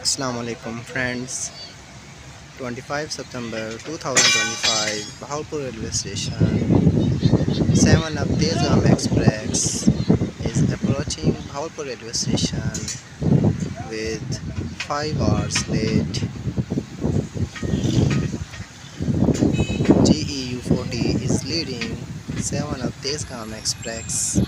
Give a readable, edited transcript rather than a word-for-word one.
Assalamu alaikum friends. 25 September 2025 Bahawalpur railway station. 7 up Tezgam Express is approaching Bahawalpur railway station with 5 hours late. GEU 40 is leading 7 up Tezgam Express.